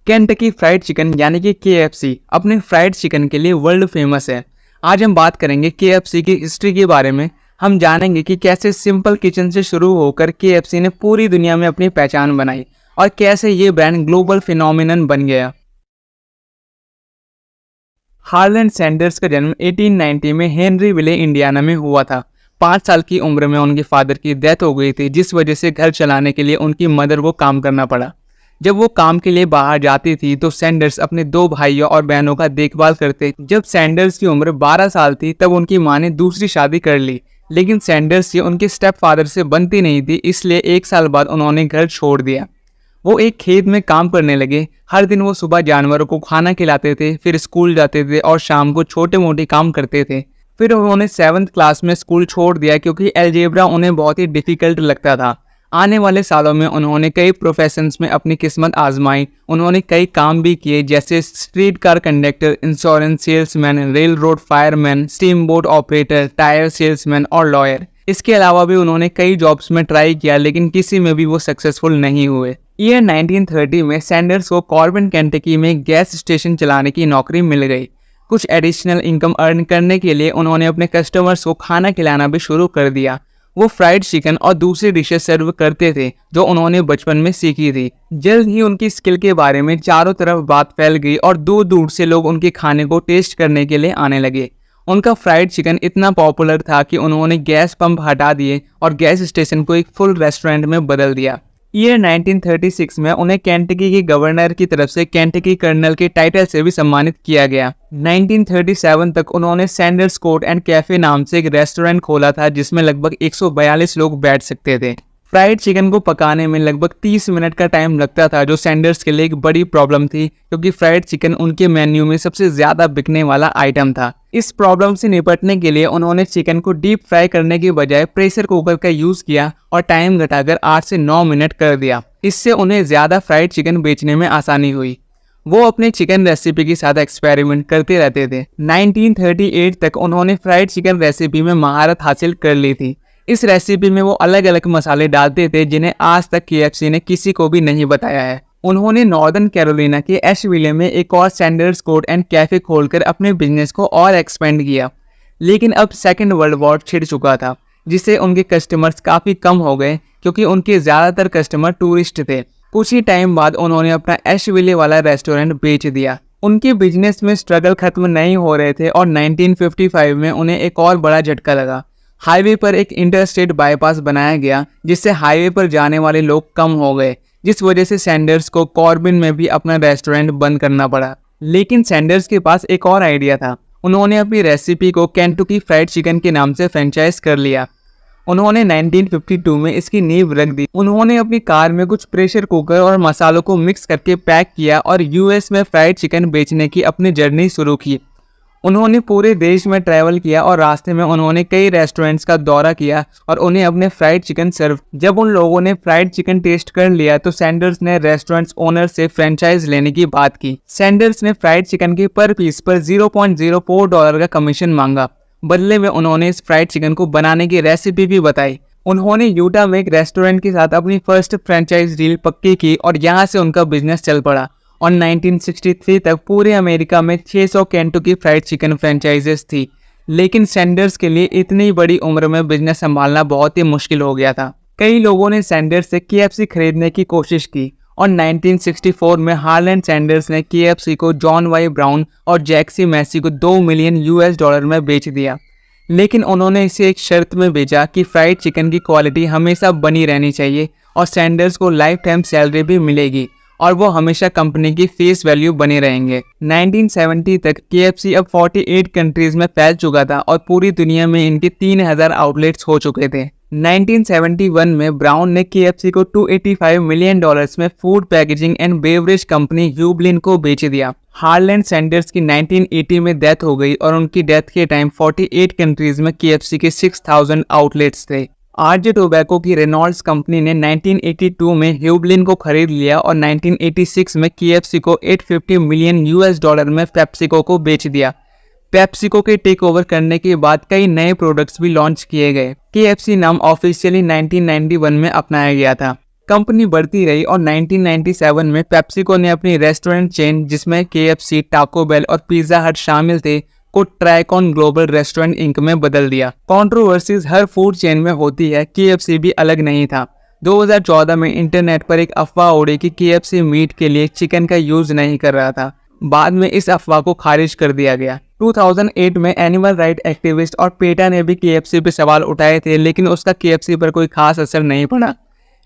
Kentucky fried chicken यानी कि KFC अपने फ्राइड चिकन के लिए वर्ल्ड फेमस है। आज हम बात करेंगे केएफसी की हिस्ट्री के बारे में। हम जानेंगे कि कैसे सिंपल किचन से शुरू होकर केएफसी ने पूरी दुनिया में अपनी पहचान बनाई और कैसे ये ब्रांड ग्लोबल फिनोमिनन बन गया। हार्लैंड सैंडर्स का जन्म 1890 में हेनरीविले इंडियाना में हुआ था। 5 साल की उम्र में उनके फादर की डेथ हो गई थी, जिस वजह से घर चलाने के लिए उनकी मदर को काम करना पड़ा। जब वो काम के लिए बाहर जाती थी तो सैंडर्स अपने 2 भाइयों और बहनों का देखभाल करते। जब सैंडर्स की उम्र 12 साल थी तब उनकी मां ने दूसरी शादी कर ली, लेकिन सैंडर्स से उनके स्टेप फादर से बनती नहीं थी, इसलिए 1 साल बाद उन्होंने घर छोड़ दिया। वो एक खेत में काम करने लगे। हर दिन वो सुबह जानवरों को खाना खिलाते थे, फिर स्कूल जाते थे और शाम को छोटे मोटे काम करते थे। फिर उन्होंने 7th क्लास में स्कूल छोड़ दिया क्योंकि अलजेब्रा उन्हें बहुत ही डिफिकल्ट लगता था। आने वाले सालों में उन्होंने कई प्रोफेशंस में अपनी किस्मत आजमाई। उन्होंने कई काम भी किए, जैसे street car conductor, insurance salesman, rail road fireman, steam boat operator, tyre salesman और लॉयर। इसके अलावा भी उन्होंने कई जॉब्स में ट्राई किया, लेकिन किसी में भी वो सक्सेसफुल नहीं हुए। ईयर 1930 में सैंडर्स को कॉर्बन केंटकी में गैस स्टेशन चलाने की नौकरी मिल गई। कुछ एडिशनल इनकम अर्न करने के लिए उन्होंने अपने कस्टमर्स को खाना खिलाना भी शुरू कर दिया। वो फ्राइड चिकन और दूसरी डिशेस सर्व करते थे जो उन्होंने बचपन में सीखी थी। जल्द ही उनकी स्किल के बारे में चारों तरफ बात फैल गई और दूर दूर से लोग उनके खाने को टेस्ट करने के लिए आने लगे। उनका फ्राइड चिकन इतना पॉपुलर था कि उन्होंने गैस पंप हटा दिए और गैस स्टेशन को एक फुल रेस्टोरेंट में बदल दिया। ईयर 1936 में उन्हें केंटकी के गवर्नर की तरफ से केंटकी कर्नल के टाइटल से भी सम्मानित किया गया। 1937 तक उन्होंने सैंडर्स कोर्ट एंड कैफे नाम से एक रेस्टोरेंट खोला था, जिसमें लगभग 142 लोग बैठ सकते थे। फ्राइड चिकन को पकाने में लगभग 30 मिनट का टाइम लगता था, जो सैंडर्स के लिए एक बड़ी प्रॉब्लम थी क्योंकि फ्राइड चिकन उनके मेन्यू में सबसे ज़्यादा बिकने वाला आइटम था। इस प्रॉब्लम से निपटने के लिए उन्होंने चिकन को डीप फ्राई करने के बजाय प्रेशर कुकर का यूज़ किया और टाइम घटाकर 8 से 9 मिनट कर दिया। इससे उन्हें ज़्यादा फ्राइड चिकन बेचने में आसानी हुई। वो अपने चिकन रेसिपी के साथ एक्सपेरिमेंट करते रहते थे। 1938 तक उन्होंने फ्राइड चिकन रेसिपी में महारत हासिल कर ली थी। इस रेसिपी में वो अलग अलग मसाले डालते थे जिन्हें आज तक केएफसी ने किसी को भी नहीं बताया है। उन्होंने नॉर्दर्न कैरोलिना के एशविले में एक और सैंडर्स कोर्ट एंड कैफे खोलकर अपने बिजनेस को और एक्सपेंड किया, लेकिन अब सेकेंड वर्ल्ड वॉर छिड़ चुका था, जिससे उनके कस्टमर्स काफ़ी कम हो गए क्योंकि उनके ज़्यादातर कस्टमर टूरिस्ट थे। कुछ ही टाइम बाद उन्होंने अपना एशविले वाला रेस्टोरेंट बेच दिया। उनके बिजनेस में स्ट्रगल खत्म नहीं हो रहे थे और 1955 में उन्हें एक और बड़ा झटका लगा। हाईवे पर एक इंटरस्टेट बाईपास बनाया गया, जिससे हाईवे पर जाने वाले लोग कम हो गए, जिस वजह से सैंडर्स को कॉर्बिन में भी अपना रेस्टोरेंट बंद करना पड़ा। लेकिन सैंडर्स के पास एक और आइडिया था। उन्होंने अपनी रेसिपी को केंटकी फ्राइड चिकन के नाम से फ्रेंचाइज कर लिया। उन्होंने 1952 में इसकी नींव रख दी। उन्होंने अपनी कार में कुछ प्रेशर कुकर और मसालों को मिक्स करके पैक किया और यूएस में फ्राइड चिकन बेचने की अपनी जर्नी शुरू की। उन्होंने पूरे देश में ट्रैवल किया और रास्ते में उन्होंने कई रेस्टोरेंट्स का दौरा किया और उन्हें अपने फ्राइड चिकन सर्व। जब उन लोगों ने फ्राइड चिकन टेस्ट कर लिया तो सैंडर्स ने रेस्टोरेंट्स ओनर से फ्रेंचाइज लेने की बात की। सैंडर्स ने फ्राइड चिकन के पर पीस पर $0.04 का कमीशन मांगा। बदले में उन्होंने इस फ्राइड चिकन को बनाने की रेसिपी भी बताई। उन्होंने यूटा में एक रेस्टोरेंट के साथ अपनी फर्स्ट फ्रेंचाइज डील पक्की की और यहाँ से उनका बिजनेस चल पड़ा और 1963 तक पूरे अमेरिका में 600 केंटकी फ्राइड चिकन फ्रेंचाइजेस थी। लेकिन सैंडर्स के लिए इतनी बड़ी उम्र में बिजनेस संभालना बहुत ही मुश्किल हो गया था। कई लोगों ने सैंडर्स से केएफसी खरीदने की कोशिश की और 1964 में हार्लैंड सैंडर्स ने केएफसी को जॉन वाई ब्राउन और जैक्सी मैसी को $2 मिलियन में बेच दिया। लेकिन उन्होंने इसे एक शर्त में बेचा कि फ्राइड चिकन की क्वालिटी हमेशा बनी रहनी चाहिए और सैंडर्स को लाइफ टाइम सैलरी भी मिलेगी और वो हमेशा कंपनी की फेस वैल्यू बने रहेंगे। 1970 तक केएफसी अब 48 कंट्रीज में फैल चुका था और पूरी दुनिया में इनके 3000 आउटलेट्स हो चुके थे। 1971 में ब्राउन ने केएफसी को $285 मिलियन में food packaging and beverage company ह्यूबलिन को बेच दिया। हार्लैंड सैंडर्स की 1980 में डेथ हो गई और उनकी डेथ के टाइम 48 कंट्रीज में केएफसी के 6000 आउटलेट्स थे। आरजे टोबैको की रेनॉल्ड्स कंपनी ने 1982 में ह्यूबलिन को खरीद लिया और 1986 में केएफसी को $850 मिलियन में पेप्सिको को बेच दिया। पेप्सिको के टेक ओवर करने के बाद कई नए प्रोडक्ट्स भी लॉन्च किए गए। केएफसी नाम ऑफिशियली 1991 में अपनाया गया था। कंपनी बढ़ती रही और 1997 में पेप्सिको ने अपनी रेस्टोरेंट चेन जिसमें KFC, टाको बेल और पिज्जा हट शामिल थे को ट्राइकॉन ग्लोबल रेस्टोरेंट इंक में बदल दिया। कंट्रोवर्सीज हर फूड चेन में होती है, KFC भी अलग नहीं था। 2014 में इंटरनेट पर एक अफवाह उड़ी कि KFC मीट के लिए चिकन का यूज नहीं कर रहा था। बाद में इस अफवाह को खारिज कर दिया गया। 2008 में एनिमल राइट एक्टिविस्ट और पेटा ने भी KFC पे सवाल उठाए थे, लेकिन उसका KFC पर कोई खास असर नहीं पड़ा।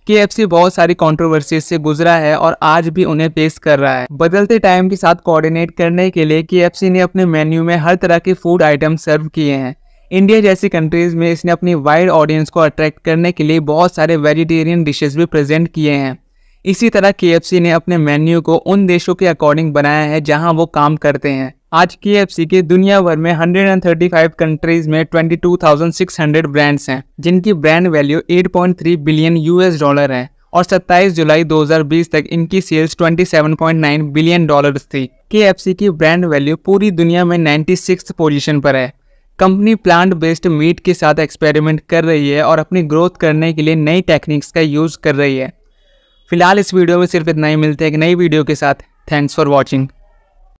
KFC बहुत सारी कंट्रोवर्सीज से गुजरा है और आज भी उन्हें फेस कर रहा है। बदलते टाइम के साथ कोऑर्डिनेट करने के लिए KFC ने अपने मेन्यू में हर तरह के फूड आइटम सर्व किए हैं। इंडिया जैसी कंट्रीज में इसने अपनी वाइड ऑडियंस को अट्रैक्ट करने के लिए बहुत सारे वेजिटेरियन डिशेस भी प्रेजेंट किए हैं। इसी तरह KFC ने अपने मेन्यू को उन देशों के अकॉर्डिंग बनाया है जहां वो काम करते हैं। आज KFC के दुनिया भर में 135 कंट्रीज में 22,600 ब्रांड्स हैं, जिनकी ब्रांड वैल्यू 8.3 बिलियन $, है और 27 जुलाई 2020 तक इनकी सेल्स 27.9 बिलियन डॉलर्स थी। KFC की ब्रांड वैल्यू पूरी दुनिया में 96th पोजीशन पर है। कंपनी प्लांट बेस्ड मीट के साथ एक्सपेरिमेंट कर रही है और अपनी ग्रोथ करने के लिए नई टेक्निक्स का यूज कर रही है। फिलहाल इस वीडियो में सिर्फ इतना ही। मिलते हैं एक नई वीडियो के साथ। Thanks for watching.